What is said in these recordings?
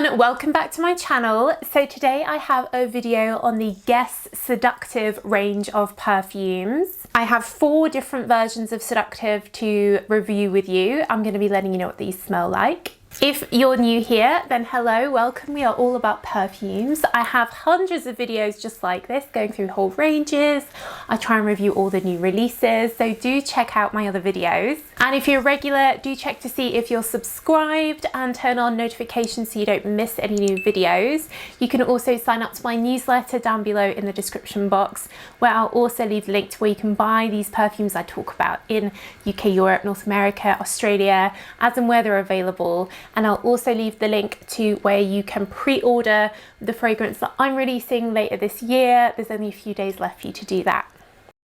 everyone, welcome back to my channel. So today I have a video on the Guess Seductive range of perfumes. I have 4 different versions of Seductive to review with you. I'm going to be letting you know what these smell like. If you're new here, then hello, welcome. We are all about perfumes. I have hundreds of videos just like this going through whole ranges. I try and review all the new releases, so do check out my other videos. And if you're a regular, do check to see if you're subscribed and turn on notifications so you don't miss any new videos. You can also sign up to my newsletter down below in the description box, where I'll also leave a link to where you can buy these perfumes I talk about in UK, Europe, North America, Australia, as and where they're available. And I'll also leave the link to where you can pre-order the fragrance that I'm releasing later this year. There's only a few days left for you to do that.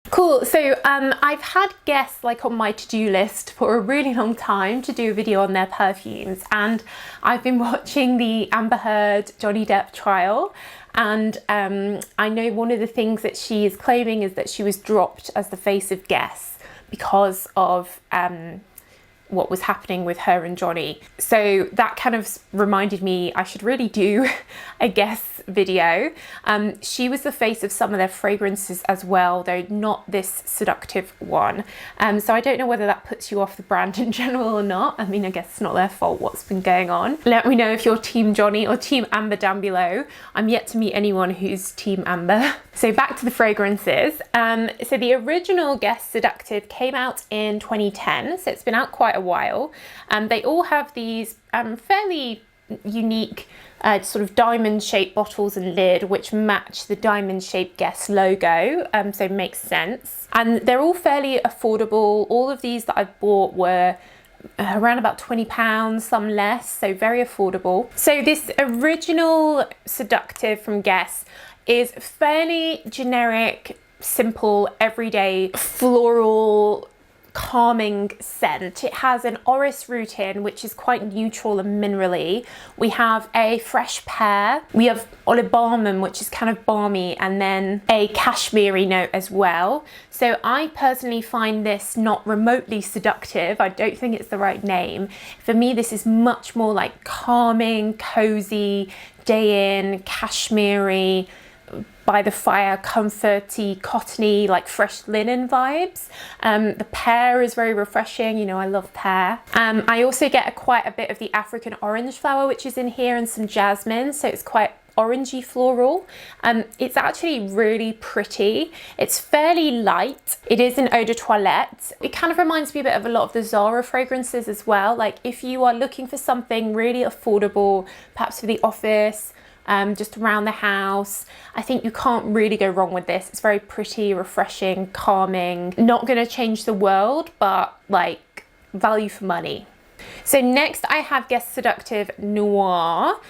Cool, so I've had guests like on my to-do list for a really long time to do a video on their perfumes, and I've been watching the Amber Heard Johnny Depp trial, and I know one of the things that she is claiming is that she was dropped as the face of Guess because of what was happening with her and Johnny. So that kind of reminded me I should really do a Guess video. She was the face of some of their fragrances as well, though not this Seductive one. So I don't know whether that puts you off the brand in general or not. I mean, I guess it's not their fault what's been going on. Let me know if you're Team Johnny or Team Amber down below. I'm yet to meet anyone who's Team Amber. So back to the fragrances. So the original Guess Seductive came out in 2010, so it's been out quite a while. They all have these fairly unique sort of diamond shaped bottles and lid which match the diamond shaped Guess logo, so it makes sense. And they're all fairly affordable. All of these that I've bought were around about £20, some less, so very affordable. So this original Seductive from Guess is fairly generic, simple, everyday, floral, calming scent. It has an orris root in, which is quite neutral and minerally. We have a fresh pear. We have olibanum, which is kind of balmy, and then a cashmere note as well. So I personally find this not remotely seductive. I don't think it's the right name. For me, this is much more like calming, cozy, day in, cashmere, by the fire, comforty, cottony, like fresh linen vibes. The pear is very refreshing. You know, I love pear. I also get quite a bit of the African orange flower, which is in here, and some jasmine. So it's quite orangey floral. It's actually really pretty. It's fairly light. It is an eau de toilette. It kind of reminds me a bit of a lot of the Zara fragrances as well. Like if you are looking for something really affordable, perhaps for the office, just around the house, I think you can't really go wrong with this. It's very pretty, refreshing, calming, not going to change the world, but like value for money. So next I have Guess Seductive Noir,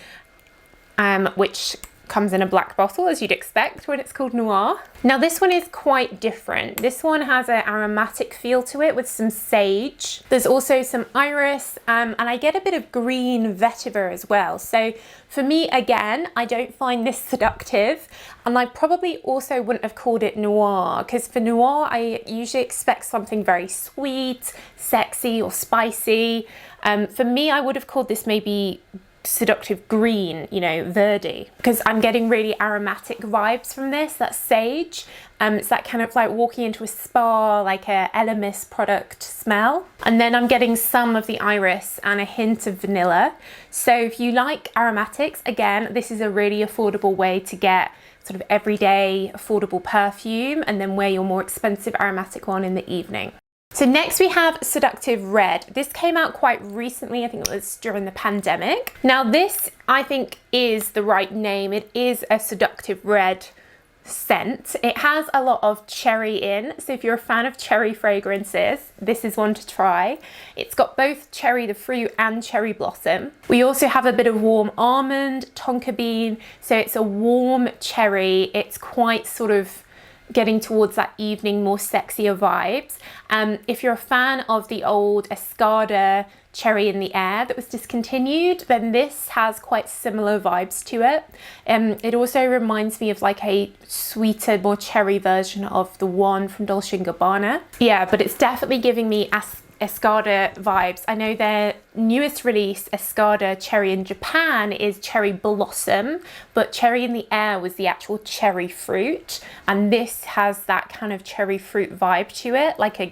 which comes in a black bottle, as you'd expect when it's called Noir. Now this one is quite different. This one has an aromatic feel to it with some sage. There's also some iris, and I get a bit of green vetiver as well. So for me, again, I don't find this seductive, and I probably also wouldn't have called it Noir, because for Noir I usually expect something very sweet, sexy, or spicy. For me, I would have called this maybe Seductive Green, you know, Verde, because I'm getting really aromatic vibes from this. That's sage. It's that kind of like walking into a spa, like a Elemis product smell. And then I'm getting some of the iris and a hint of vanilla. So if you like aromatics, again, this is a really affordable way to get sort of everyday affordable perfume, and then wear your more expensive aromatic one in the evening. So next we have Seductive Red. This came out quite recently. I think it was during the pandemic. Now this, I think, is the right name. It is a Seductive Red scent. It has a lot of cherry in, so if you're a fan of cherry fragrances, this is one to try. It's got both cherry the fruit and cherry blossom. We also have a bit of warm almond, tonka bean, so it's a warm cherry. It's quite sort of getting towards that evening, more sexier vibes. If you're a fan of the old Escada Cherry in the Air that was discontinued, then this has quite similar vibes to it. It also reminds me of like a sweeter, more cherry version of the one from Dolce & Gabbana. Yeah, but it's definitely giving me Escada vibes. I know their newest release, Escada Cherry in Japan, is Cherry Blossom, but Cherry in the Air was the actual cherry fruit, and this has that kind of cherry fruit vibe to it, like a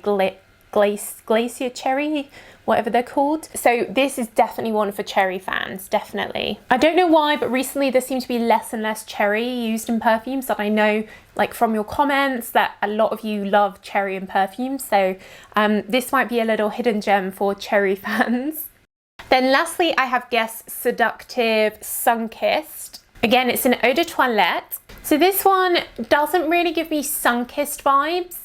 glacier cherry, whatever they're called. So this is definitely one for cherry fans, definitely. I don't know why, but recently there seems to be less and less cherry used in perfumes, that I know, like from your comments, that a lot of you love cherry in perfumes. So this might be a little hidden gem for cherry fans. Then lastly, I have Guess Seductive Sunkissed. Again, it's an eau de toilette. So this one doesn't really give me Sunkissed vibes.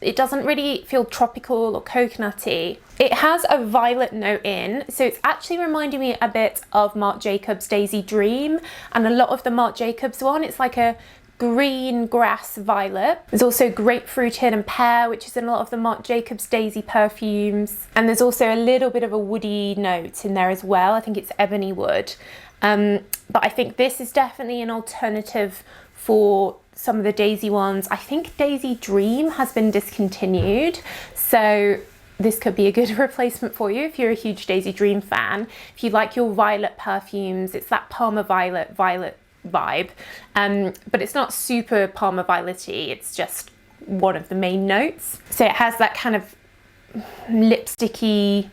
It doesn't really feel tropical or coconutty. It has a violet note in, so it's actually reminding me a bit of Marc Jacobs Daisy Dream, and a lot of the Marc Jacobs one, it's like a green grass violet. There's also grapefruit in and pear, which is in a lot of the Marc Jacobs Daisy perfumes, and there's also a little bit of a woody note in there as well. I think it's ebony wood, but I think this is definitely an alternative for some of the Daisy ones. I think Daisy Dream has been discontinued, so this could be a good replacement for you if you're a huge Daisy Dream fan. If you like your violet perfumes, it's that Parma Violet vibe, but it's not super Parma Violet-y, it's just one of the main notes. So it has that kind of lipsticky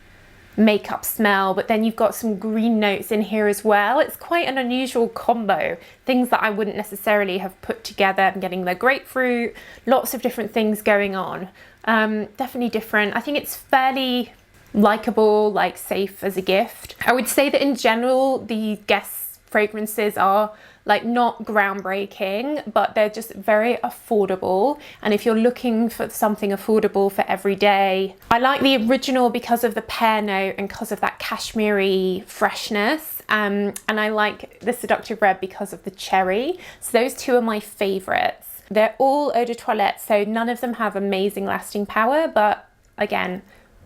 makeup smell, but then you've got some green notes in here as well. It's quite an unusual combo, things that I wouldn't necessarily have put together. I'm getting the grapefruit, lots of different things going on. Definitely different. I think it's fairly likable, like safe as a gift. I would say that in general, the Guess fragrances are like not groundbreaking, but they're just very affordable. And if you're looking for something affordable for every day, I like the original because of the pear note and because of that cashmere freshness. And I like the Seductive Red because of the cherry. So those two are my favorites. They're all eau de toilette, so none of them have amazing lasting power, but again,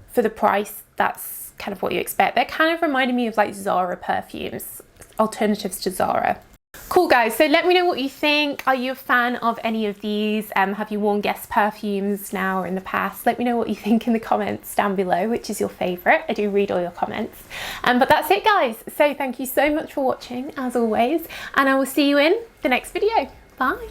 for the price, that's kind of what you expect. They're kind of reminding me of like Zara perfumes, alternatives to Zara. Cool guys, so let me know what you think. Are you a fan of any of these? Have you worn Guess perfumes now or in the past? Let me know what you think in the comments down below, which is your favorite. I do read all your comments. But that's it guys. So thank you so much for watching as always, and I will see you in the next video. Bye.